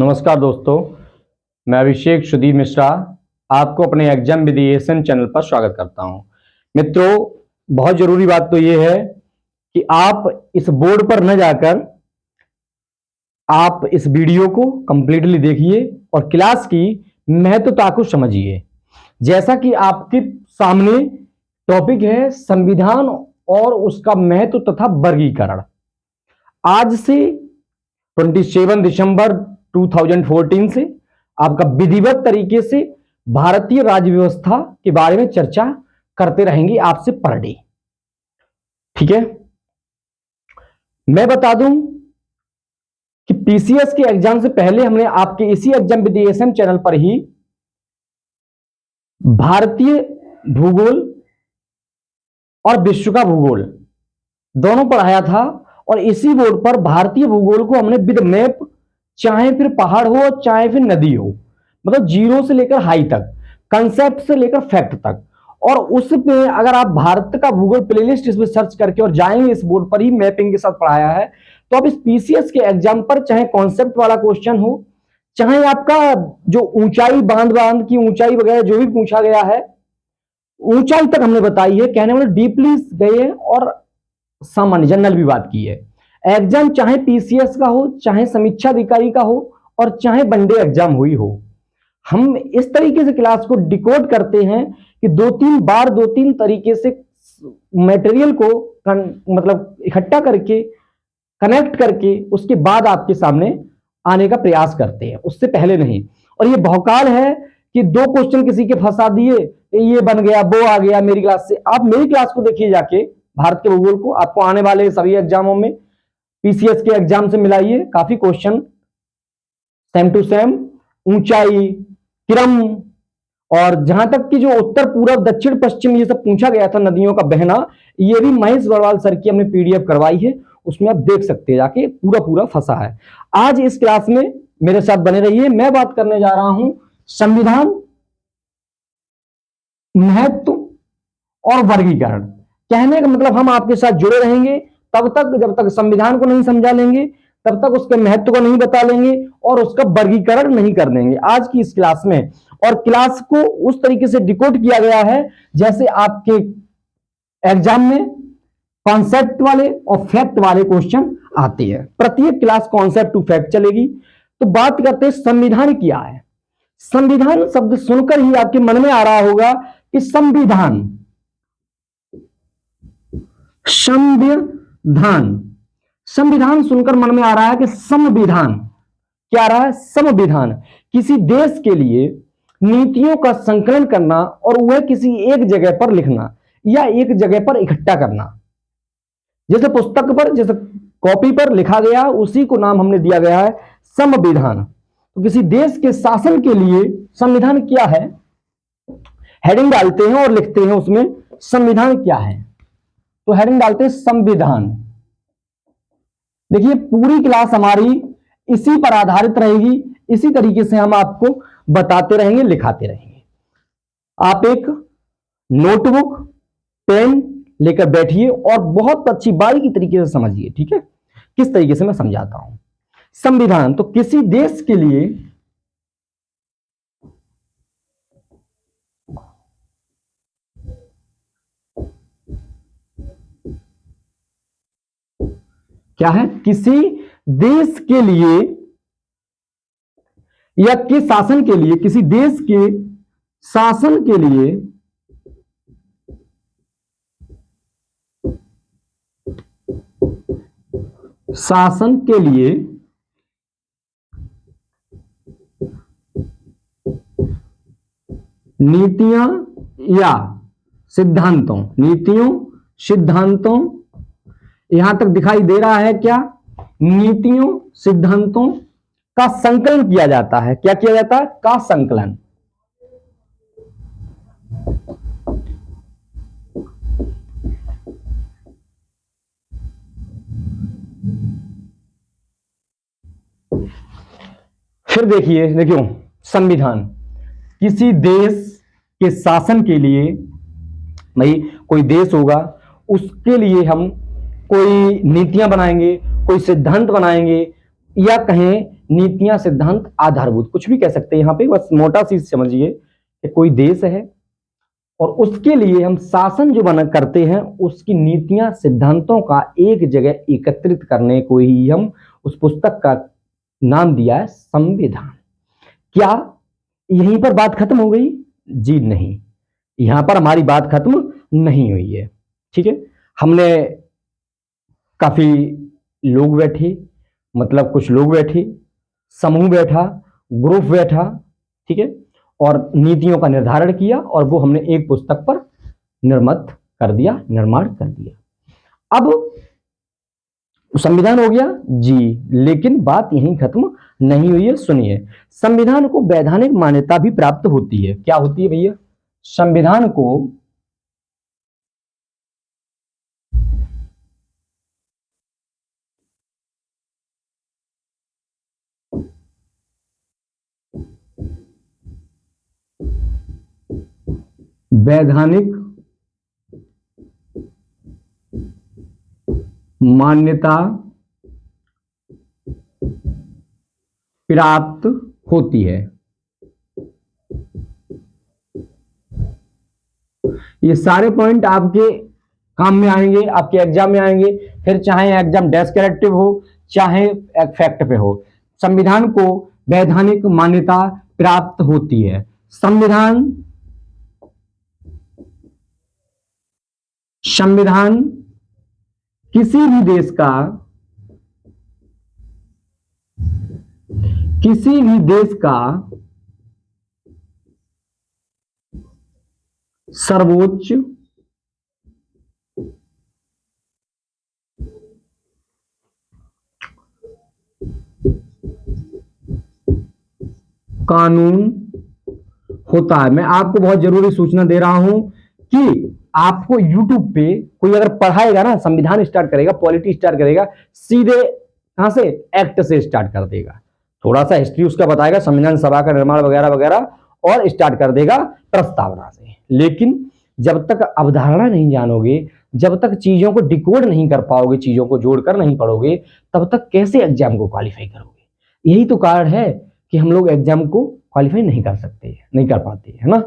नमस्कार दोस्तों, मैं अभिषेक सुधीर मिश्रा आपको अपने एग्जाम विदिएशन चैनल पर स्वागत करता हूं। मित्रों, बहुत जरूरी बात तो यह है कि आप इस बोर्ड पर न जाकर आप इस वीडियो को कंप्लीटली देखिए और क्लास की महत्वता को समझिए। जैसा कि आपके सामने टॉपिक है संविधान और उसका महत्व तथा वर्गीकरण। आज से 27 दिसंबर 2014 से आपका विधिवत तरीके से भारतीय राज्य व्यवस्था के बारे में चर्चा करते रहेंगे आपसे पर डे। ठीक है, मैं बता दूं कि पीसीएस के एग्जाम से पहले हमने आपके इसी एग्जाम विदिएशन चैनल पर ही भारतीय भूगोल और विश्व का भूगोल दोनों पढ़ाया था और इसी बोर्ड पर भारतीय भूगोल को हमने विद मैप, चाहे फिर पहाड़ हो चाहे फिर नदी हो, मतलब जीरो से लेकर हाई तक, कंसेप्ट से लेकर फैक्ट तक, और उसमें अगर आप भारत का भूगोल प्लेलिस्ट इसमें सर्च करके और जाएंगे इस बोर्ड पर ही मैपिंग के साथ पढ़ाया है। तो अब इस पीसीएस के एग्जाम पर चाहे कॉन्सेप्ट वाला क्वेश्चन हो, चाहे आपका जो ऊंचाई बांध की ऊंचाई वगैरह जो भी पूछा गया है, ऊंचाई तक हमने बताई है, कहने वाले डीपली गए और सामान्य जनरल भी बात की है। एग्जाम चाहे पीसीएस का हो, चाहे समीक्षा अधिकारी का हो और चाहे वनडे एग्जाम हुई हो, हम इस तरीके से क्लास को डिकोड करते हैं कि दो तीन तरीके से मटेरियल को मतलब इकट्ठा करके कनेक्ट करके उसके बाद आपके सामने आने का प्रयास करते हैं, उससे पहले नहीं। और ये भौकाल है कि दो क्वेश्चन किसी के फंसा दिए, ये बन गया वो आ गया मेरी क्लास से। आप मेरी क्लास को देखिए जाके, भारत के भूगोल को आपको आने वाले सभी एग्जामों में पीसीएस के एग्जाम से मिलाइए, काफी क्वेश्चन सेम टू सेम, ऊंचाई, क्रम, और जहां तक कि जो उत्तर पूर्व दक्षिण पश्चिम ये सब पूछा गया था, नदियों का बहना, ये भी महेश बड़वाल सर की हमने पीडीएफ करवाई है, उसमें आप देख सकते हैं जाके, पूरा फंसा है। आज इस क्लास में मेरे साथ बने रहिए। मैं बात करने जा रहा हूं संविधान, महत्व और वर्गीकरण। कहने का मतलब हम आपके साथ जुड़े रहेंगे तब तक जब तक संविधान को नहीं समझा लेंगे, तब तक उसके महत्व को नहीं बता लेंगे और उसका वर्गीकरण नहीं कर देंगे आज की इस क्लास में। और क्लास को उस तरीके से डिकोड किया गया है जैसे आपके एग्जाम में कॉन्सेप्ट वाले और फैक्ट वाले क्वेश्चन आते हैं। प्रत्येक क्लास कॉन्सेप्ट टू फैक्ट चलेगी। तो बात करते हैं संविधान क्या है। संविधान शब्द सुनकर ही आपके मन में आ रहा होगा कि संविधान संविधान सुनकर मन में आ रहा है कि संविधान क्या आ रहा है? संविधान किसी देश के लिए नीतियों का संकलन करना और वह किसी एक जगह पर लिखना या एक जगह पर इकट्ठा करना। जैसे पुस्तक पर, जैसे कॉपी पर लिखा गया, उसी को नाम हमने दिया गया है संविधान। तो किसी देश के शासन के लिए संविधान क्या है, हेडिंग डालते हैं और लिखते हैं उसमें संविधान क्या है। तो हेडिंग डालते हैं संविधान। देखिए पूरी क्लास हमारी इसी पर आधारित रहेगी, इसी तरीके से हम आपको बताते रहेंगे, लिखाते रहेंगे। आप एक नोटबुक, पेन लेकर बैठिए और बहुत अच्छी बारीकी तरीके से समझिए। ठीक है, किस तरीके से मैं समझाता हूं। संविधान तो किसी देश के लिए क्या है? किसी देश के लिए या के शासन के लिए, किसी देश के शासन के लिए नीतियां या सिद्धांतों, नीतियों सिद्धांतों, यहां तक दिखाई दे रहा है क्या? नीतियों सिद्धांतों का संकलन किया जाता है। क्या किया जाता है? का संकलन। फिर देखियो संविधान किसी देश के शासन के लिए, भाई कोई देश होगा उसके लिए हम कोई नीतियां बनाएंगे, कोई सिद्धांत बनाएंगे, या कहें नीतियां, सिद्धांत, आधारभूत, कुछ भी कह सकते हैं यहां पे, बस मोटा सी समझिए कि कोई देश है और उसके लिए हम शासन जो बना करते हैं, उसकी नीतियां, सिद्धांतों का एक जगह एकत्रित करने को ही हम उस पुस्तक का नाम दिया है संविधान। क्या यहीं पर बात खत्म हो गई? जी नहीं, यहां पर हमारी बात खत्म नहीं हुई है। ठीक है, हमने काफी लोग बैठे, मतलब कुछ लोग बैठे, समूह बैठा, ग्रुप बैठा, ठीक है, और नीतियों का निर्धारण किया और वो हमने एक पुस्तक पर निर्मित कर दिया, निर्माण कर दिया। अब संविधान हो गया जी, लेकिन बात यहीं खत्म नहीं हुई है। सुनिए, संविधान को वैधानिक मान्यता भी प्राप्त होती है। क्या होती है भैया? संविधान को वैधानिक मान्यता प्राप्त होती है। ये सारे पॉइंट आपके काम में आएंगे, आपके एग्जाम में आएंगे, फिर चाहे एग्जाम डेस्क्रिप्टिव हो चाहे फैक्ट पे हो। संविधान को वैधानिक मान्यता प्राप्त होती है। संविधान संविधान किसी भी देश का, किसी भी देश का सर्वोच्च कानून होता है। मैं आपको बहुत जरूरी सूचना दे रहा हूं कि आपको YouTube पे कोई अगर पढ़ाएगा ना, संविधान स्टार्ट करेगा, पॉलिटी स्टार्ट करेगा, सीधे कहां से? एक्ट से स्टार्ट कर देगा। थोड़ा सा हिस्ट्री उसका बताएगा, संविधान सभा का निर्माण वगैरह वगैरह, और स्टार्ट कर देगा प्रस्तावना से। लेकिन जब तक अवधारणा नहीं जानोगे, जब तक चीजों को डिकोड नहीं कर पाओगे, चीजों को जोड़कर नहीं पढ़ोगे, तब तक कैसे एग्जाम को क्वालिफाई करोगे? यही तो कारण है कि हम लोग एग्जाम को क्वालिफाई नहीं कर सकते, नहीं कर पाते, है ना।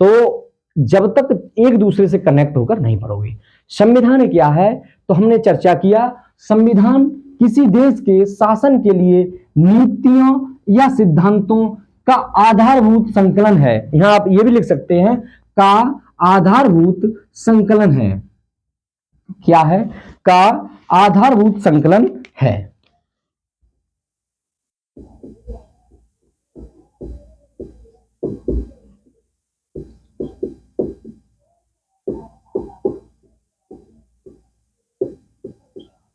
तो जब तक एक दूसरे से कनेक्ट होकर नहीं पढ़ोगे। संविधान क्या है? तो हमने चर्चा किया, संविधान किसी देश के शासन के लिए नीतियों या सिद्धांतों का आधारभूत संकलन है। यहां आप ये भी लिख सकते हैं, का आधारभूत संकलन है। क्या है? का आधारभूत संकलन है।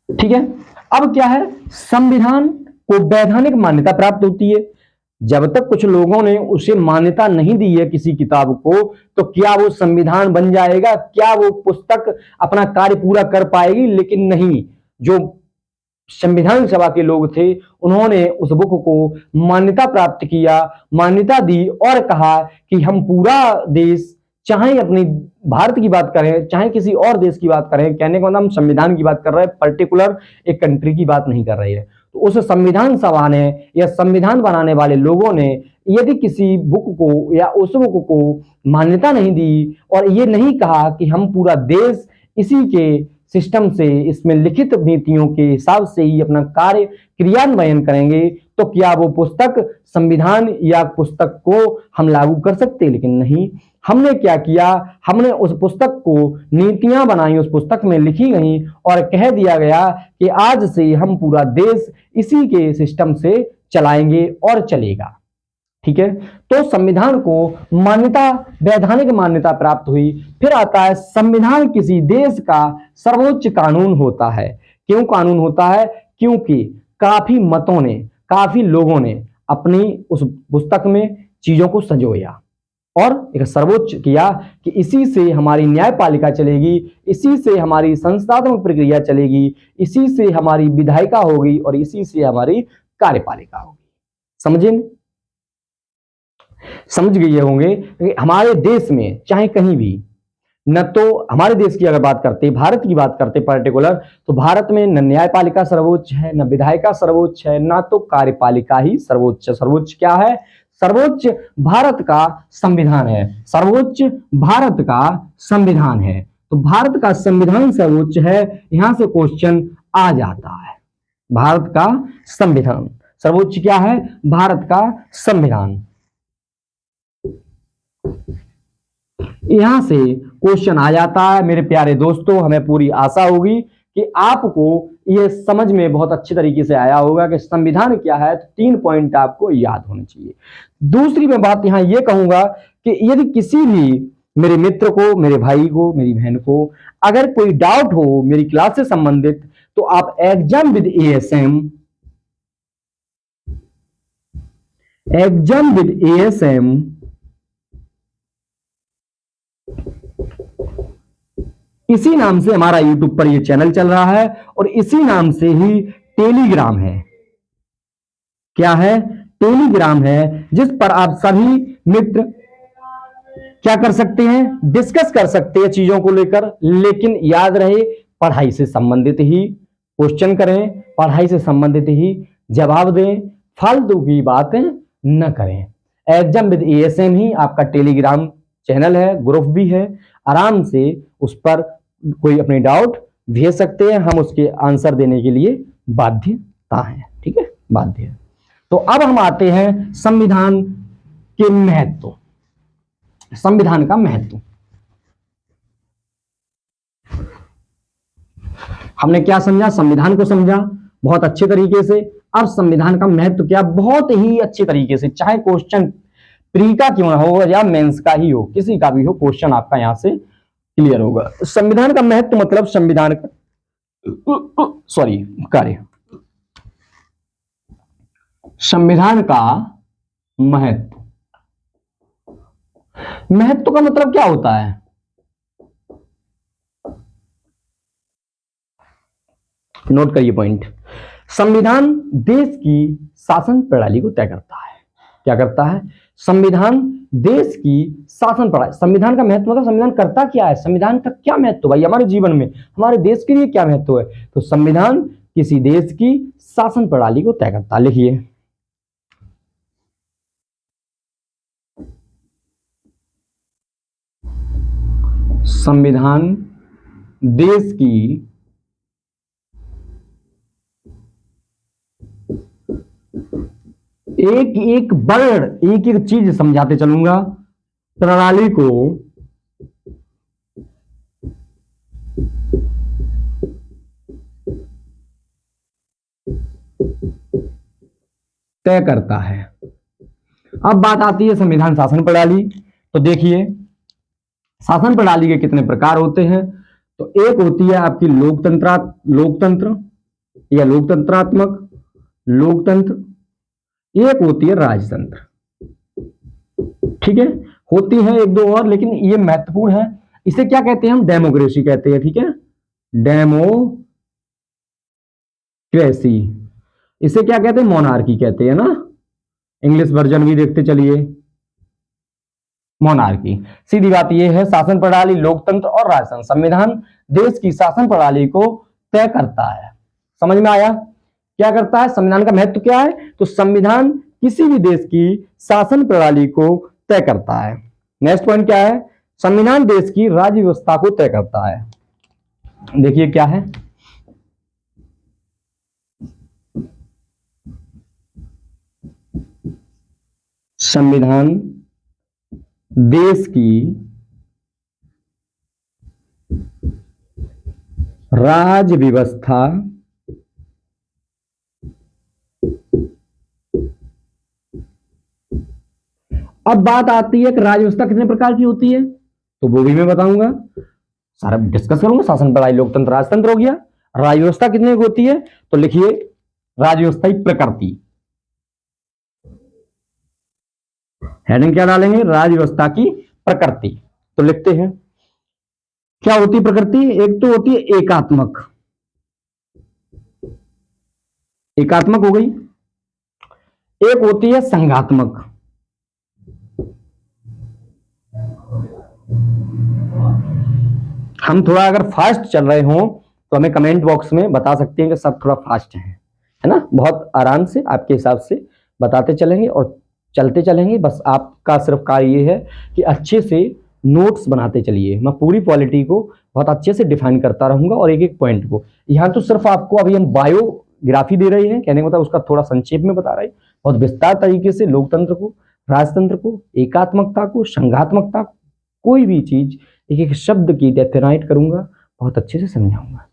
ठीक है, अब क्या है? संविधान को वैधानिक मान्यता प्राप्त होती है। जब तक कुछ लोगों ने उसे मान्यता नहीं दी है किसी किताब को, तो क्या वो संविधान बन जाएगा? क्या वो पुस्तक अपना कार्य पूरा कर पाएगी? लेकिन नहीं, जो संविधान सभा के लोग थे, उन्होंने उस बुक को मान्यता प्राप्त किया, मान्यता दी और कहा कि हम पूरा देश, चाहे अपनी भारत की बात करें चाहे किसी और देश की बात करें, कहने का मतलब हम संविधान की बात कर रहे हैं, पर्टिकुलर एक कंट्री की बात नहीं कर रहे हैं। तो उस संविधान सभा ने या संविधान बनाने वाले लोगों ने यदि किसी बुक को या उस बुक को मान्यता नहीं दी और ये नहीं कहा कि हम पूरा देश इसी के सिस्टम से, इसमें लिखित नीतियों के हिसाब से ही अपना कार्य क्रियान्वयन करेंगे, तो क्या वो पुस्तक, संविधान या पुस्तक को हम लागू कर सकते? लेकिन नहीं। हमने क्या किया? हमने उस पुस्तक को नीतियां बनाई, उस पुस्तक में लिखी गई और कह दिया गया कि आज से हम पूरा देश इसी के सिस्टम से चलाएंगे और चलेगा। ठीक है, तो संविधान को मान्यता, वैधानिक मान्यता प्राप्त हुई। फिर आता है, संविधान किसी देश का सर्वोच्च कानून होता है। क्यों कानून होता है? क्योंकि काफी मतों ने, काफी लोगों ने अपनी उस पुस्तक में चीजों को संजोया और एक सर्वोच्च किया कि इसी से हमारी न्यायपालिका चलेगी, इसी से हमारी संस्थात्मक प्रक्रिया चलेगी, इसी से हमारी विधायिका होगी और इसी से हमारी कार्यपालिका होगी। समझे? समझ गए होंगे कि हमारे देश में चाहे कहीं भी न तो हमारे देश की अगर बात करते, भारत की बात करते पर्टिकुलर, तो भारत में न न्यायपालिका सर्वोच्च है, न विधायिका सर्वोच्च है, ना तो कार्यपालिका ही सर्वोच्च। सर्वोच्च क्या है? सर्वोच्च भारत का संविधान है। सर्वोच्च भारत का संविधान है। तो भारत का संविधान सर्वोच्च है। यहां से क्वेश्चन आ जाता है। भारत का संविधान सर्वोच्च क्या है? भारत का संविधान। यहां से क्वेश्चन आ जाता है। मेरे प्यारे दोस्तों, हमें पूरी आशा होगी कि आपको यह समझ में बहुत अच्छे तरीके से आया होगा कि संविधान क्या है। तो 3 पॉइंट आपको याद होने चाहिए। दूसरी मैं बात यहां यह कहूंगा कि यदि किसी भी मेरे मित्र को, मेरे भाई को, मेरी बहन को अगर कोई डाउट हो मेरी क्लास से संबंधित, तो आप exam with ASM, exam with ASM इसी नाम से हमारा यूट्यूब पर ये चैनल चल रहा है और इसी नाम से ही टेलीग्राम है। क्या है? टेलीग्राम है, जिस पर आप सभी मित्र क्या कर सकते हैं? डिस्कस कर सकते हैं चीजों को लेकर। लेकिन याद रहे, पढ़ाई से संबंधित ही क्वेश्चन करें, पढ़ाई से संबंधित ही जवाब दें, फालतू की बातें न करें। एग्जाम विद एएसएम ही आपका टेलीग्राम चैनल है, ग्रुप भी है। आराम से उस पर कोई अपने डाउट भेज सकते हैं, हम उसके आंसर देने के लिए बाध्यता है। ठीक है, बाध्य है। तो अब हम आते हैं संविधान के महत्व। संविधान का महत्व हमने क्या समझा? संविधान को समझा बहुत अच्छे तरीके से। अब संविधान का महत्व क्या, बहुत ही अच्छे तरीके से, चाहे क्वेश्चन प्री का क्यों ना हो या मेंस का ही हो, किसी का भी हो, क्वेश्चन आपका यहां से क्लियर होगा। संविधान का महत्व मतलब संविधान का कार्य। संविधान का महत्व, महत्व का मतलब क्या होता है? नोट करिए पॉइंट। संविधान देश की शासन प्रणाली को तय करता है। क्या करता है? संविधान देश की शासन प्रणाली। संविधान का महत्व मतलब संविधान करता क्या है? संविधान का क्या महत्व भाई हमारे जीवन में, हमारे देश के लिए क्या महत्व है? तो संविधान किसी देश की शासन प्रणाली को तय करता है। लिखिए, संविधान देश की एक एक वर्ड, एक एक चीज समझाते चलूंगा, प्रणाली को तय करता है। अब बात आती है संविधान शासन प्रणाली। तो देखिए, शासन प्रणाली के कितने प्रकार होते हैं? तो एक होती है आपकी लोकतंत्र या लोकतंत्रात्मक लोकतंत्र, एक होती है राजतंत्र। ठीक है, होती है एक दो और, लेकिन ये महत्वपूर्ण है। इसे क्या कहते हैं? हम डेमोक्रेसी कहते हैं। ठीक है, डेमोक्रेसी। इसे क्या कहते हैं? मोनार्की कहते हैं ना। इंग्लिश वर्जन भी देखते चलिए, मोनार्की। सीधी बात यह है, शासन प्रणाली लोकतंत्र और राजतंत्र। संविधान देश की शासन प्रणाली को तय करता है। समझ में आया? क्या करता है? संविधान का महत्व क्या है? तो संविधान किसी भी देश की शासन प्रणाली को तय करता है। नेक्स्ट पॉइंट क्या है? संविधान देश की राज्य व्यवस्था को तय करता है। देखिए क्या है, संविधान देश की राज्य व्यवस्था अब बात आती है कि राज्य व्यवस्था कितने प्रकार की होती है, तो वो भी मैं बताऊंगा, सारा डिस्कस करूंगा। शासन प्रणाली लोकतंत्र राजतंत्र हो गया। राज्य व्यवस्था कितने की होती है? तो लिखिए, राज्य व्यवस्था की प्रकृति। हेडिंग क्या डालेंगे? राज्य व्यवस्था की प्रकृति। तो लिखते हैं, क्या होती प्रकृति? एक तो होती है एकात्मक, एकात्मक हो गई। एक होती है संघात्मक, हम थोड़ा अगर फास्ट चल रहे हों तो हमें कमेंट बॉक्स में बता सकते हैं कि सब थोड़ा फास्ट है ना। बहुत आराम से आपके हिसाब से बताते चलेंगे और चलते चलेंगे। बस आपका सिर्फ कार्य ये है कि अच्छे से नोट्स बनाते चलिए। मैं पूरी पॉलिटी को बहुत अच्छे से डिफाइन करता रहूंगा और एक एक पॉइंट को। यहाँ तो सिर्फ आपको अभी हम बायोग्राफी दे रहे हैं, कहने का मतलब उसका थोड़ा संक्षेप में बता रहे हैं, बहुत विस्तार तरीके से लोकतंत्र को, राजतंत्र को, एकात्मकता को, संघात्मकता को, कोई भी चीज एक एक शब्द की डेफिनाइट करूंगा, बहुत अच्छे से समझाऊंगा।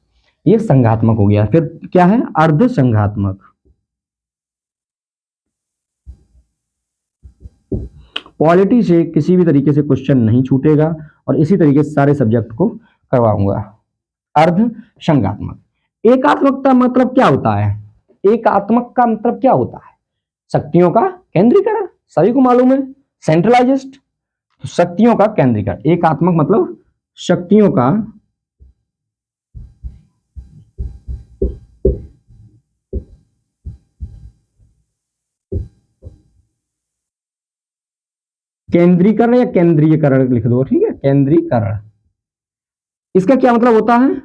ये संघात्मक हो गया। फिर क्या है? अर्ध संघात्मक। पॉलिटी से किसी भी तरीके से क्वेश्चन नहीं छूटेगा और इसी तरीके से सारे सब्जेक्ट को करवाऊंगा। अर्ध संघात्मक। एकात्मकता मतलब क्या होता है? एकात्मक का मतलब क्या होता है? शक्तियों का केंद्रीकरण, सभी को मालूम है, सेंट्रलाइज्ड। शक्तियों का केंद्रीकरण। एकात्मक मतलब शक्तियों का केंद्रीकरण या केंद्रीयकरण लिख दो, ठीक है, केंद्रीकरण। इसका क्या मतलब होता है?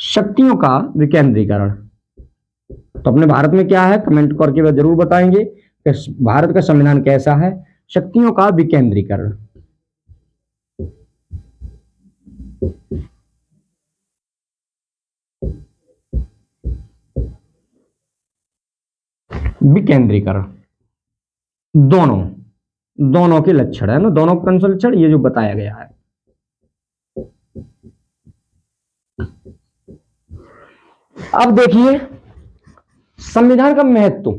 शक्तियों का विकेंद्रीकरण। तो अपने भारत में क्या है, कमेंट करके जरूर बताएंगे कि भारत का संविधान कैसा है। शक्तियों का विकेंद्रीकरण। विकेंद्रीकरण दोनों के लक्षण है ना, दोनों का लक्षण ये जो बताया गया है। अब देखिए संविधान का महत्व।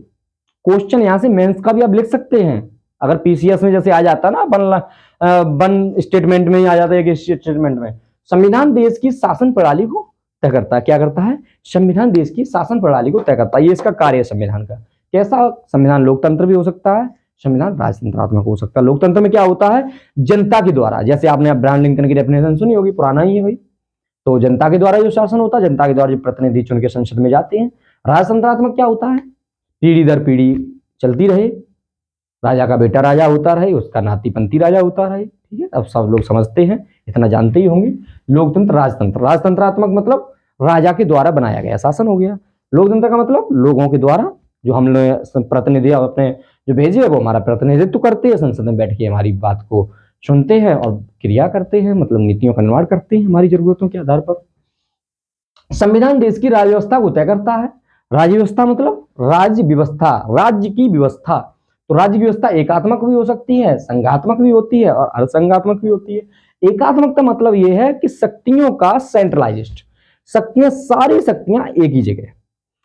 क्वेश्चन यहां से मेंस का भी आप लिख सकते हैं। अगर पीसीएस में जैसे आ जाता ना वन स्टेटमेंट में आ जाता है कि स्टेटमेंट में संविधान देश की शासन प्रणाली को तय करता है। क्या करता है? संविधान देश की शासन प्रणाली को तय करता है। ये इसका कार्य है संविधान का। कैसा संविधान? लोकतंत्र भी हो सकता है, संविधान राजतंत्रात्मक हो सकता है। लोकतंत्र में क्या होता है? जनता के द्वारा, जैसे आपने अब्राहम लिंकन की डेफिनेशन सुनी होगी, पुराना ही है भाई। तो जनता के द्वारा जो शासन होता है, जनता के द्वारा जो प्रतिनिधि चुन के संसद में जाते हैं। राजतंत्रात्मक क्या होता है? पीढ़ी दर पीढ़ी चलती रहे, राजा का बेटा राजा होता रहे, उसका नाती पंथी राजा होता रहे। ठीक है, अब सब लोग समझते हैं, इतना जानते ही होंगे। लोकतंत्र, राजतंत्र। राजतंत्रात्मक मतलब राजा के द्वारा बनाया गया शासन हो गया। लोकतंत्र का मतलब लोगों के द्वारा, जो हम लोग प्रतिनिधि अपने जो भेजे है वो हमारा प्रतिनिधित्व करते हैं, संसद में बैठ के हमारी बात को सुनते हैं और क्रिया करते हैं, मतलब नीतियों का निर्माण करते हैं हमारी जरूरतों के आधार पर। संविधान देश की राज्य व्यवस्था को तय करता है। राज्य व्यवस्था मतलब राज्य व्यवस्था, राज्य की व्यवस्था। तो राज्य की व्यवस्था एकात्मक भी हो सकती है, संघात्मक भी होती है और अर्धसंघात्मक भी होती है। एकात्मक का मतलब यह है कि शक्तियों का सेंट्रलाइज्ड, शक्तियां, सारी शक्तियां एक ही जगह।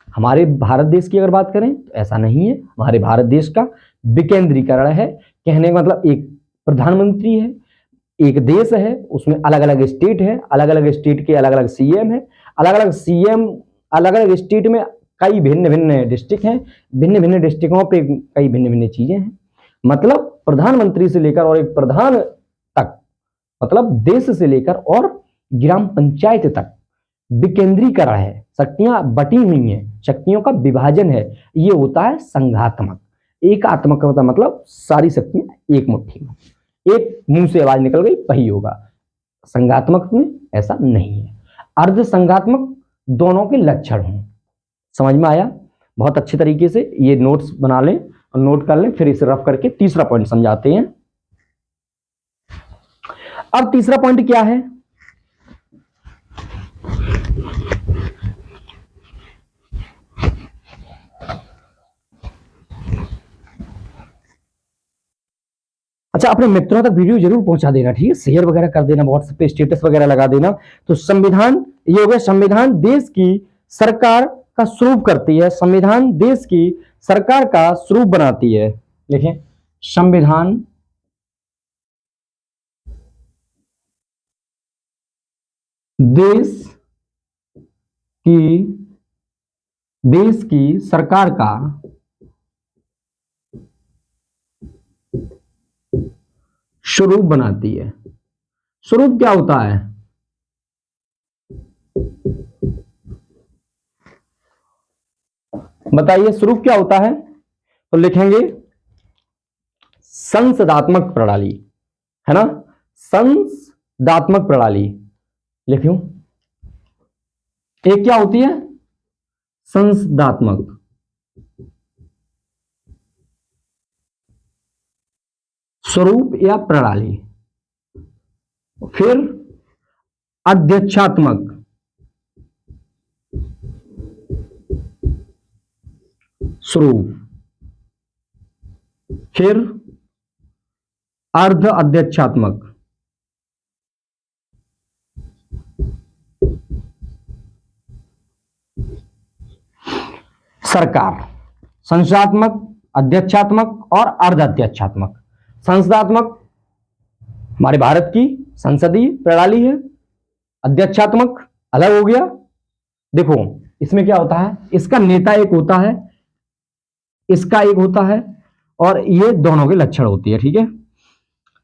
हमारे भारत देश की अगर बात करें तो ऐसा नहीं है। हमारे भारत देश का विकेंद्रीकरण है। कहने का मतलब एक प्रधानमंत्री है, एक देश है, उसमें अलग अलग स्टेट है, अलग अलग स्टेट के अलग अलग सीएम है, अलग अलग सीएम, अलग अलग स्टेट में कई भिन्न भिन्न डिस्ट्रिक्ट हैं, भिन्न भिन्न डिस्ट्रिक्टों पे कई भिन्न भिन्न चीजें हैं। मतलब प्रधानमंत्री से लेकर और एक प्रधान तक, मतलब देश से लेकर और ग्राम पंचायत तक विकेंद्रीकरण है। शक्तियां बटी हुई हैं, शक्तियों का विभाजन है। ये होता है संघात्मक। एकात्मक का मतलब सारी शक्तियां एक मुट्ठी में, एक मुंह से आवाज निकल गई वही होगा। संघात्मक में ऐसा नहीं है। अर्ध संघात्मक दोनों के लक्षण हैं। समझ में आया? बहुत अच्छे तरीके से ये नोट्स बना लें और नोट कर लें, फिर इसे रफ करके तीसरा पॉइंट समझाते हैं। अब तीसरा पॉइंट क्या है? अच्छा, अपने मित्रों तक वीडियो जरूर पहुंचा देना, ठीक है, शेयर वगैरह कर देना, व्हाट्सएप पे स्टेटस वगैरह लगा देना। तो संविधान ये हो गया, संविधान देश की सरकार का स्वरूप करती है, संविधान देश की सरकार का स्वरूप बनाती है। देखिए, संविधान देश की सरकार का स्वरूप बनाती है। स्वरूप क्या होता है? बताइए, स्वरूप क्या होता है? तो लिखेंगे संसदात्मक प्रणाली, है ना, संसदात्मक प्रणाली। लिखूं, एक क्या होती है संसदात्मक, स्वरूप या प्रणाली, फिर अध्यक्षात्मक, स्वरूप, फिर अर्ध अध्यक्षात्मक, सरकार। संसदात्मक, अध्यक्षात्मक और अर्ध अध्यक्षात्मक। संसदात्मक हमारे भारत की संसदीय प्रणाली है, अध्यक्षात्मक अलग हो गया। देखो इसमें क्या होता है, इसका नेता एक होता है, इसका एक होता है, और ये दोनों के लक्षण होती है, ठीक है।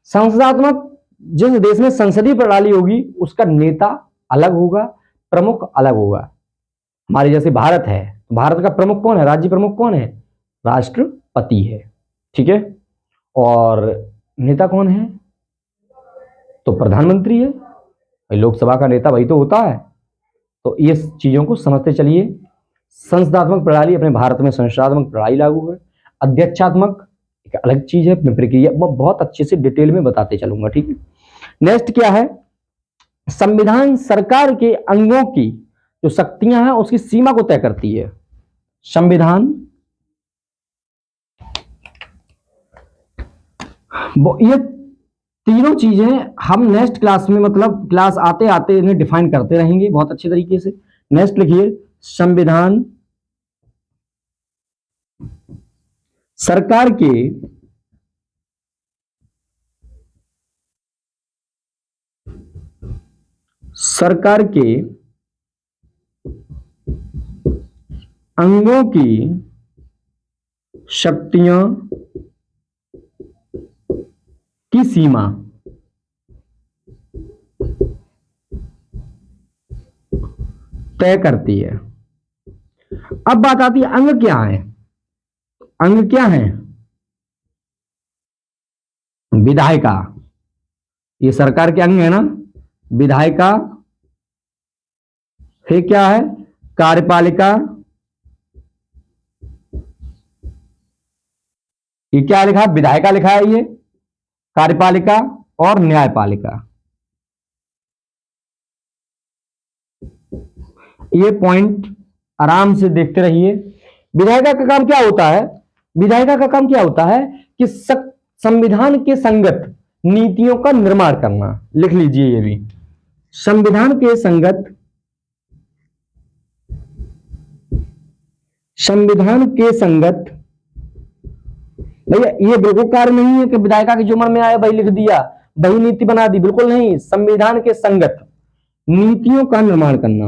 संसदात्मक, जिस देश में संसदीय प्रणाली होगी उसका नेता अलग होगा, प्रमुख अलग होगा। हमारे जैसे भारत है, भारत का प्रमुख कौन है, राज्य प्रमुख कौन है, राष्ट्रपति है, ठीक है। और नेता कौन है, तो प्रधानमंत्री है। लोकसभा का नेता वही तो होता है। तो ये चीजों को समझते चलिए। संसदात्मक प्रणाली अपने भारत में संसदात्मक प्रणाली लागू है। अध्यक्षात्मक एक अलग चीज है, प्रक्रिया मैं बहुत अच्छे से डिटेल में बताते चलूंगा, ठीक है। नेक्स्ट क्या है, संविधान सरकार के अंगों की जो शक्तियां हैं उसकी सीमा को तय करती है। संविधान, ये तीनों चीजें हम नेक्स्ट क्लास में, मतलब क्लास आते आते इन्हें डिफाइन करते रहेंगे बहुत अच्छे तरीके से। नेक्स्ट लिखिए, संविधान सरकार के अंगों की शक्तियों की सीमा तय करती है। अब बात आती है अंग क्या है। अंग क्या है, विधायिका, ये सरकार के अंग है ना, विधायिका, फिर क्या है, कार्यपालिका, ये क्या लिखा है, विधायिका लिखा है, ये कार्यपालिका और न्यायपालिका। ये पॉइंट आराम से देखते रहिए। विधायिका का काम क्या होता है, विधायिका का काम क्या होता है कि संविधान के संगत नीतियों का निर्माण करना। लिख लीजिए ये भी, संविधान के संगत भैया ये बिल्कुल कार्य नहीं है कि विधायिका के जो मन में आया वही लिख दिया, वही नीति बना दी, बिल्कुल नहीं। संविधान के संगत नीतियों का निर्माण करना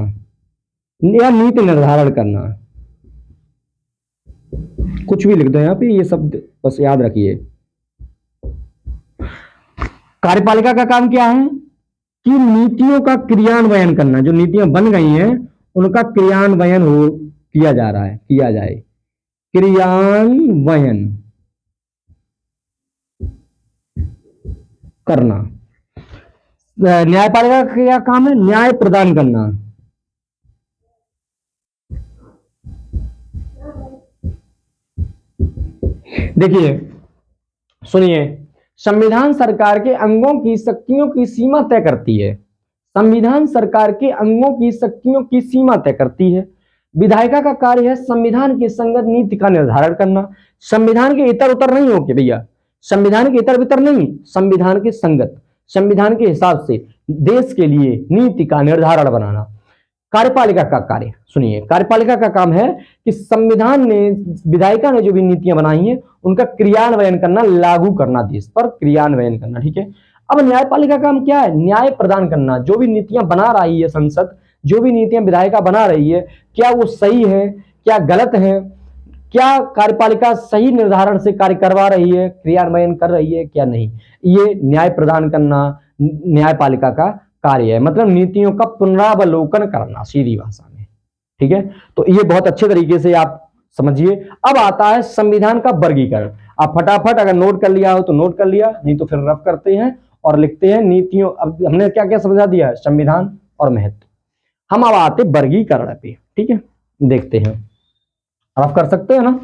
या नीति निर्धारण करना, कुछ भी लिख दो यहां पे, ये शब्द बस याद रखिए। कार्यपालिका का काम क्या है कि नीतियों का क्रियान्वयन करना, जो नीतियां बन गई हैं उनका क्रियान्वयन किया जा रहा है, किया जाए, क्रियान्वयन करना। न्यायपालिका का क्या काम है, न्याय प्रदान करना। देखिए सुनिए, संविधान सरकार के अंगों की शक्तियों की सीमा तय करती है। संविधान सरकार के अंगों की शक्तियों की सीमा तय करती है। विधायिका का कार्य है संविधान के संगत नीति का निर्धारण करना। संविधान के इतर उतर नहीं हो के भैया, संविधान के इतर बितर नहीं, संविधान के संगत, संविधान के हिसाब से देश के लिए नीति का निर्धारण बनाना। कार्यपालिका का कार्य सुनिए, कार्यपालिका का काम है कि संविधान ने, विधायिका ने जो भी नीतियां बनाई हैं उनका क्रियान्वयन करना, लागू करना, देश पर क्रियान्वयन करना, ठीक है। अब न्यायपालिका का काम क्या है, न्याय प्रदान करना। जो भी नीतियां बना रही है संसद, जो भी नीतियां विधायिका बना रही है, क्या वो सही है, क्या गलत है, क्या कार्यपालिका सही निर्धारण से कार्य करवा रही है, क्रियान्वयन कर रही है क्या नहीं, ये न्याय प्रदान करना न्यायपालिका का कार्य है। मतलब नीतियों का पुनरावलोकन करना सीधी भाषा में, ठीक है। तो ये बहुत अच्छे तरीके से आप समझिए। अब आता है संविधान का वर्गीकरण। आप फटाफट अगर नोट कर लिया हो तो नोट कर लिया, नहीं तो फिर रफ करते हैं और लिखते हैं नीतियों। अब हमने क्या क्या समझा दिया है, संविधान और महत्व। हम अब आते वर्गीकरण पे, ठीक है, देखते हैं। आप कर सकते हैं ना,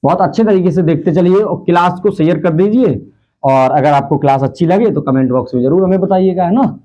बहुत अच्छे तरीके से देखते चलिए और क्लास को शेयर कर दीजिए। और अगर आपको क्लास अच्छी लगे तो कमेंट बॉक्स में जरूर हमें बताइएगा, है ना,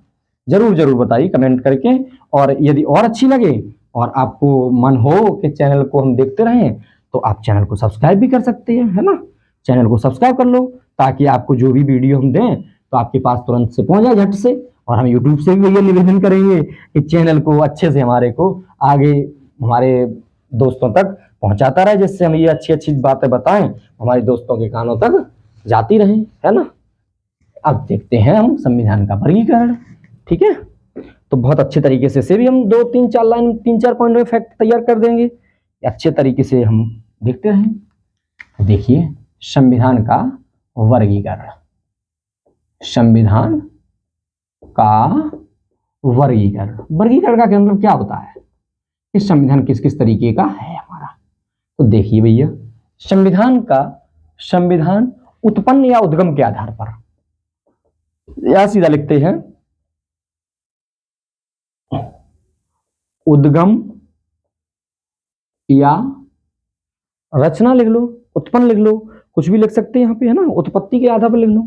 जरूर जरूर बताइए कमेंट करके। और यदि और अच्छी लगे और आपको मन हो कि चैनल को हम देखते रहें तो आप चैनल को सब्सक्राइब भी कर सकते हैं, है ना, चैनल को सब्सक्राइब कर लो ताकि आपको जो भी वीडियो हम दें तो आपके पास तुरंत से पहुंच जाए, झट से। और हम यूट्यूब से भी ये निवेदन करेंगे कि चैनल को अच्छे से हमारे को आगे हमारे दोस्तों तक पहुंचाता रहे, जिससे हम ये अच्छी अच्छी बातें बताएं हमारे दोस्तों के कानों तक जाती रहें, है ना। अब देखते हैं हम संविधान का वर्गीकरण, ठीक है। तो बहुत अच्छे तरीके से भी हम 2-3-4 लाइन 3-4 पॉइंट में फैक्ट तैयार कर देंगे, अच्छे तरीके से हम देखते रहें। देखिए संविधान का वर्गीकरण, संविधान का वर्गीकरण, वर्गीकरण का मतलब क्या होता है कि संविधान किस किस तरीके का है हमारा। तो देखिए भैया, संविधान उत्पन्न या उद्गम के आधार पर, या सीधा लिखते हैं उद्गम या रचना लिख लो, उत्पन्न लिख लो, कुछ भी लिख सकते हैं यहाँ पे, है ना, उत्पत्ति के आधार पर लिख लो,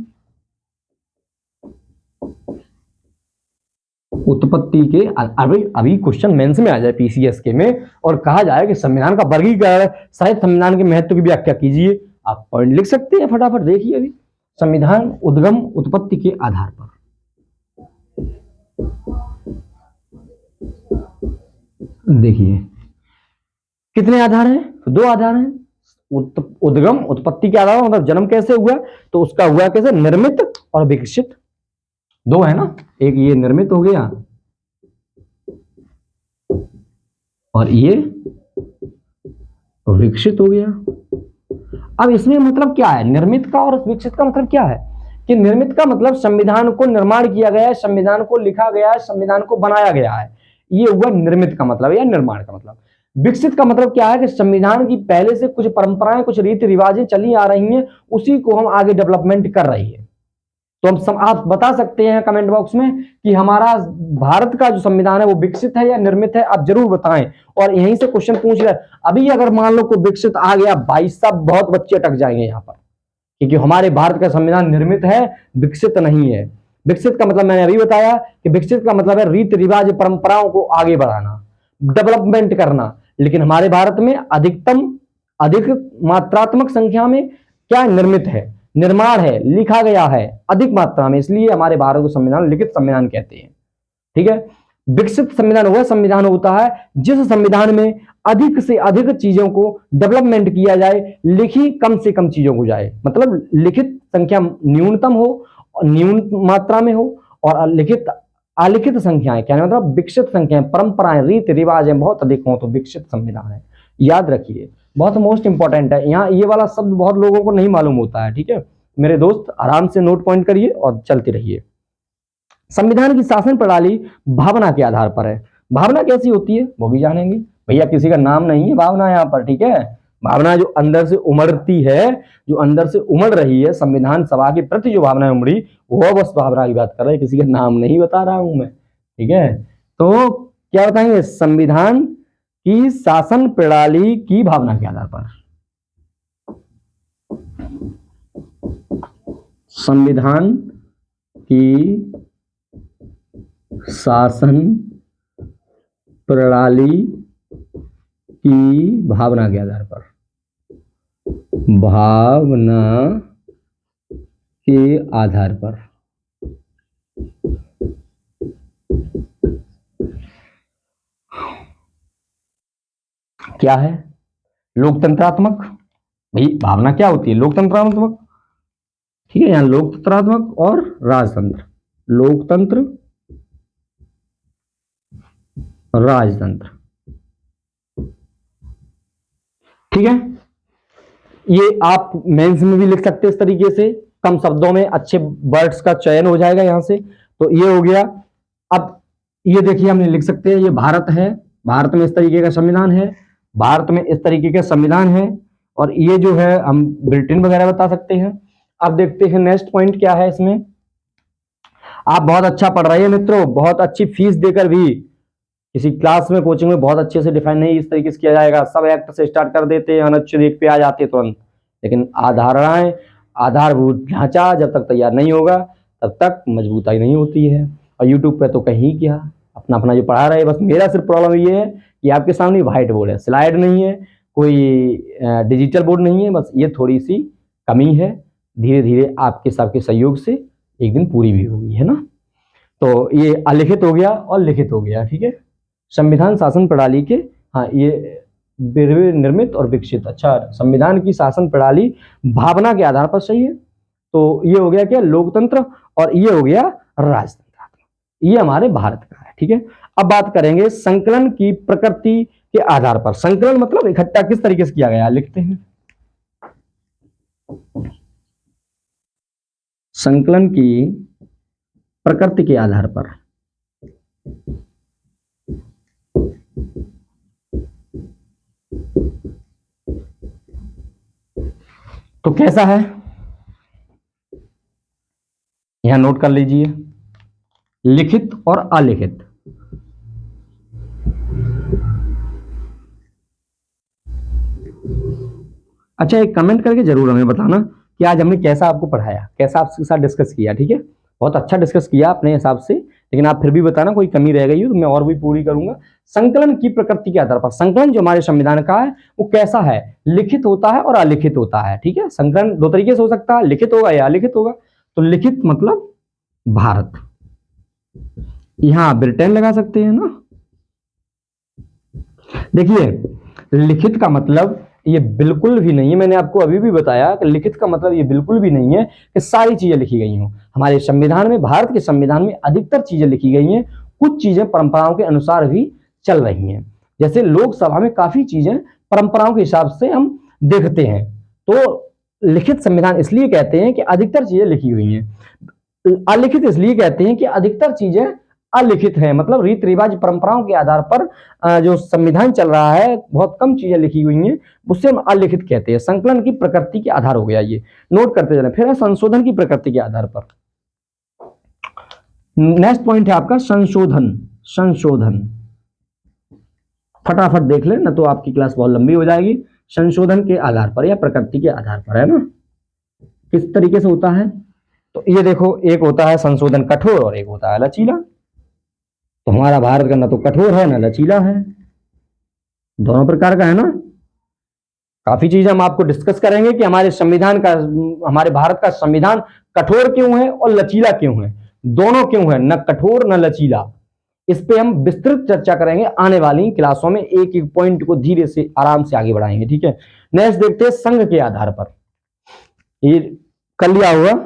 उत्पत्ति के। अभी क्वेश्चन मेंस में आ जाए पीसीएस के में और कहा जाए कि संविधान का वर्गीकरण, शायद संविधान के महत्व की व्याख्या कीजिए, आप पॉइंट लिख सकते हैं फटाफट। देखिए अभी संविधान उद्गम उत्पत्ति के आधार पर, देखिए कितने आधार हैं, तो 2 आधार हैं। उद्गम उत्पत्ति के आधार मतलब जन्म कैसे हुआ, तो उसका हुआ कैसे, निर्मित और विकसित, 2 है ना, एक ये निर्मित हो गया और ये विकसित हो गया। अब इसमें मतलब क्या है, निर्मित का और विकसित का मतलब क्या है कि निर्मित का मतलब संविधान को निर्माण किया गया है, संविधान को लिखा गया है, संविधान को बनाया गया है, ये हुआ निर्मित का मतलब या निर्माण का मतलब। विकसित का मतलब क्या है कि संविधान की पहले से कुछ परंपराएं, कुछ रीति रिवाजें चली आ रही हैं, उसी को हम आगे डेवलपमेंट कर रही है। तो आप बता सकते हैं कमेंट बॉक्स में कि हमारा भारत का जो संविधान है वो विकसित है या निर्मित है, आप जरूर बताएं। और यहीं से क्वेश्चन पूछ रहे हैं, अभी अगर मान लो कोई विकसित आ गया, भाई साहब बहुत बच्चे अटक जाएंगे यहाँ पर, क्योंकि हमारे भारत का संविधान निर्मित है, विकसित नहीं है। विकसित का मतलब मैंने अभी बताया कि विकसित का मतलब है रीति रिवाज परंपराओं को आगे बढ़ाना, डेवलपमेंट करना। लेकिन हमारे भारत में अधिक मात्रात्मक संख्या में क्या निर्मित है, निर्माण है, लिखा गया है अधिक मात्रा में, इसलिए हमारे भारत को संविधान लिखित संविधान कहते हैं, ठीक है। विकसित संविधान वह संविधान होता है जिस संविधान में अधिक से अधिक चीजों को डेवलपमेंट किया जाए, लिखी कम से कम चीजों को जाए, मतलब लिखित संख्या न्यूनतम हो, न्यून मात्रा में हो, और लिखित अलिखित संख्याएं, क्या मतलब विकसित संख्याएं, परंपराएं, रीति रिवाज बहुत अधिक हो तो विकसित संविधान है। याद रखिए, बहुत मोस्ट इंपॉर्टेंट है, यहाँ ये वाला शब्द बहुत लोगों को नहीं मालूम होता है, ठीक है मेरे दोस्त, आराम से नोट पॉइंट करिए और चलते रहिए। संविधान की शासन प्रणाली भावना के आधार पर है। भावना कैसी होती है वो भी जानेंगे, भैया किसी का नाम नहीं है भावना यहाँ पर, ठीक है। भावना जो अंदर से उमड़ती है, जो अंदर से उमड़ रही है, संविधान सभा के प्रति जो भावना उमड़ी, वो बस भावना की बात कर रहे हैं, किसी का नाम नहीं बता रहा हूं मैं, ठीक है। तो क्या बताएंगे, संविधान की शासन प्रणाली की भावना के आधार पर, संविधान की शासन प्रणाली की भावना के आधार पर, भावना के आधार पर, क्या है, लोकतंत्रात्मक। भाई भावना क्या होती है, लोकतंत्रात्मक, ठीक है, यहां लोकतंत्रात्मक और राजतंत्र, लोकतंत्र राजतंत्र, ठीक है। ये आप मेंस में भी लिख सकते हैं इस तरीके से, कम शब्दों में अच्छे वर्ड्स का चयन हो जाएगा यहां से। तो ये हो गया। अब ये देखिए हमने लिख सकते हैं, ये भारत है, भारत में इस तरीके का संविधान है, भारत में इस तरीके का संविधान है, और ये जो है हम ब्रिटेन वगैरह बता सकते हैं। अब देखते हैं नेक्स्ट पॉइंट क्या है इसमें, आप बहुत अच्छा पढ़ रहे हैं मित्रों, बहुत अच्छी फीस देकर भी किसी क्लास में कोचिंग में बहुत अच्छे से डिफाइन नहीं इस तरीके से किया जाएगा। सब एक्ट से स्टार्ट कर देते हैं, अनुच्छेद एक पे आ जाते हैं तुरंत, लेकिन आधारणाएं, आधारभूत ढांचा जब तक तैयार नहीं होगा तब तक मजबूताई नहीं होती है। और यूट्यूब पे तो कहीं क्या, अपना अपना जो पढ़ा रहे। बस मेरा सिर्फ प्रॉब्लम ये है कि आपके सामने व्हाइट बोर्ड है, स्लाइड नहीं है, कोई डिजिटल बोर्ड नहीं है, बस ये थोड़ी सी कमी है। धीरे धीरे आपके सबके सहयोग से एक दिन पूरी भी होगी, है ना। तो ये अलिखित हो गया और लिखित हो गया, ठीक है। संविधान शासन प्रणाली के, हाँ ये निर्मित और विकसित, अच्छा संविधान की शासन प्रणाली भावना के आधार पर सही है। तो ये हो गया क्या, लोकतंत्र, और ये हो गया राजतंत्र। ये हमारे भारत का है, ठीक है। अब बात करेंगे संकलन की प्रकृति के आधार पर। संकलन मतलब इकट्ठा किस तरीके से किया गया, लिखते हैं। संकलन की प्रकृति के आधार पर तो कैसा है, यहां नोट कर लीजिए, लिखित और अलिखित। अच्छा एक कमेंट करके जरूर हमें बताना कि आज हमने कैसा आपको पढ़ाया, कैसा आपके साथ डिस्कस किया, ठीक है। बहुत अच्छा डिस्कस किया अपने हिसाब से, लेकिन आप फिर भी बताना कोई कमी रह गई हो तो मैं और भी पूरी करूंगा। संकलन की प्रकृति के आधार पर, संकलन जो हमारे संविधान का है वो कैसा है, लिखित होता है और अलिखित होता है, ठीक है। संकलन दो तरीके से हो सकता है, लिखित होगा या अलिखित होगा। तो लिखित मतलब भारत, यहां ब्रिटेन लगा सकते हैं ना। देखिए लिखित का मतलब ये बिल्कुल भी नहीं है, मैंने आपको अभी भी बताया कि लिखित का मतलब ये बिल्कुल भी नहीं है कि सारी चीजें लिखी गई हों। हमारे संविधान में, भारत के संविधान में अधिकतर चीजें लिखी गई हैं, कुछ चीजें परंपराओं के अनुसार भी चल रही हैं। जैसे लोकसभा में काफी चीजें परंपराओं के हिसाब से हम देखते हैं। तो लिखित संविधान इसलिए कहते हैं कि अधिकतर चीजें लिखी हुई हैं। अलिखित इसलिए कहते हैं कि अधिकतर चीजें अलिखित है, मतलब रीति रिवाज परंपराओं के आधार पर जो संविधान चल रहा है, बहुत कम चीजें लिखी हुई हैं, उससे हम अलिखित कहते हैं। संकलन की प्रकृति के आधार हो गया, ये नोट करते जाना। फिर है संशोधन की प्रकृति के आधार पर। नेक्स्ट पॉइंट है आपका संशोधन। संशोधन फटाफट देख ले ना तो आपकी क्लास बहुत लंबी हो जाएगी। संशोधन के आधार पर या प्रकृति के आधार पर, है ना, किस तरीके से होता है। तो ये देखो, एक होता है संशोधन कठोर और एक होता है लचीला। तो हमारा भारत का ना तो कठोर है ना लचीला है, दोनों प्रकार का है ना। काफी चीजें हम आपको डिस्कस करेंगे कि हमारे संविधान का, हमारे भारत का संविधान कठोर क्यों है और लचीला क्यों है, दोनों क्यों है, न कठोर न लचीला। इस पे हम विस्तृत चर्चा करेंगे आने वाली क्लासों में, एक एक पॉइंट को धीरे से आराम से आगे बढ़ाएंगे, ठीक है। नेक्स्ट देखते हैं संघ के आधार पर। ये कर लिया होगा।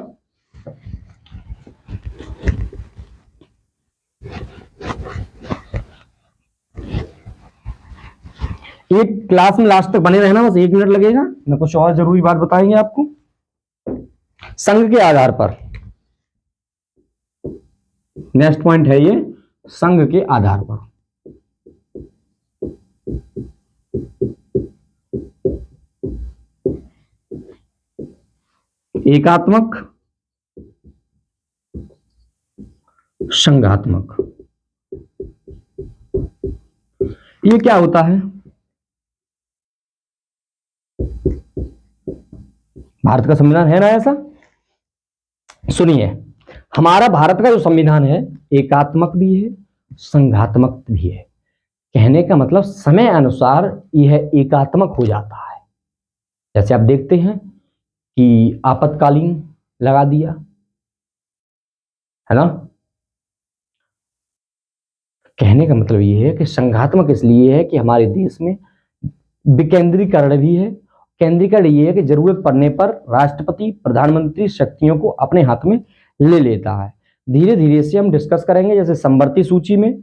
एक क्लास में लास्ट तक बने रहना, बस 1 मिनट लगेगा, मैं कुछ और जरूरी बात बताएंगे आपको संघ के आधार पर। नेक्स्ट पॉइंट है ये संघ के आधार पर। एकात्मक, संघात्मक, ये क्या होता है। भारत का संविधान है ना ऐसा। सुनिए, हमारा भारत का जो संविधान है एकात्मक भी है संघात्मक भी है। कहने का मतलब समय अनुसार यह एकात्मक हो जाता है। जैसे आप देखते हैं कि आपातकालीन लगा दिया, है ना। कहने का मतलब ये है कि संघात्मक इसलिए है कि हमारे देश में विकेंद्रीकरण भी है। केंद्रीकरण ये है कि जरूरत पड़ने पर राष्ट्रपति प्रधानमंत्री शक्तियों को अपने हाथ में ले लेता है। धीरे धीरे से हम डिस्कस करेंगे, जैसे संवर्ती सूची में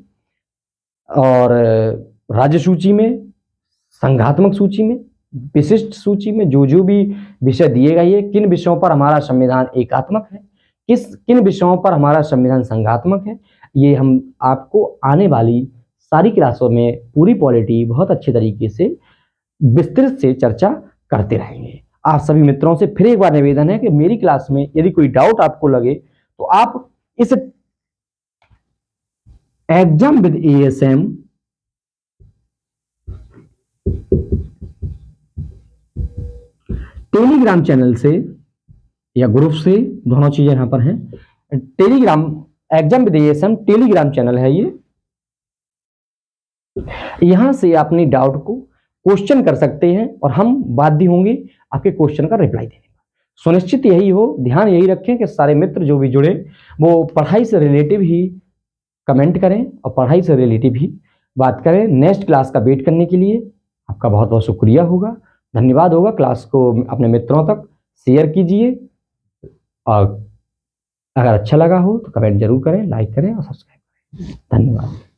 और राज्य सूची में, संघात्मक सूची में, विशिष्ट सूची में जो जो भी विषय दिए गए हैं, किन विषयों पर हमारा संविधान एकात्मक है, किन विषयों पर हमारा संविधान संघात्मक है, ये हम आपको आने वाली सारी क्लासों में पूरी पॉलिटी बहुत अच्छे तरीके से विस्तृत से चर्चा करते रहेंगे। आप सभी मित्रों से फिर एक बार निवेदन है कि मेरी क्लास में यदि कोई डाउट आपको लगे तो आप इस exam with ASM Telegram channel से या ग्रुप से, दोनों चीजें यहां पर हैं। Telegram exam with ASM Telegram channel है ये, यहां से अपनी डाउट को क्वेश्चन कर सकते हैं और हम बाध्य होंगे आपके क्वेश्चन का रिप्लाई देने में। सुनिश्चित यही हो, ध्यान यही रखें कि सारे मित्र जो भी जुड़े वो पढ़ाई से रिलेटिव ही कमेंट करें और पढ़ाई से रिलेटिव ही बात करें। नेक्स्ट क्लास का वेट करने के लिए आपका बहुत बहुत शुक्रिया होगा, धन्यवाद होगा। क्लास को अपने मित्रों तक शेयर कीजिए और अगर अच्छा लगा हो तो कमेंट जरूर करें, लाइक करें और सब्सक्राइब करें। धन्यवाद।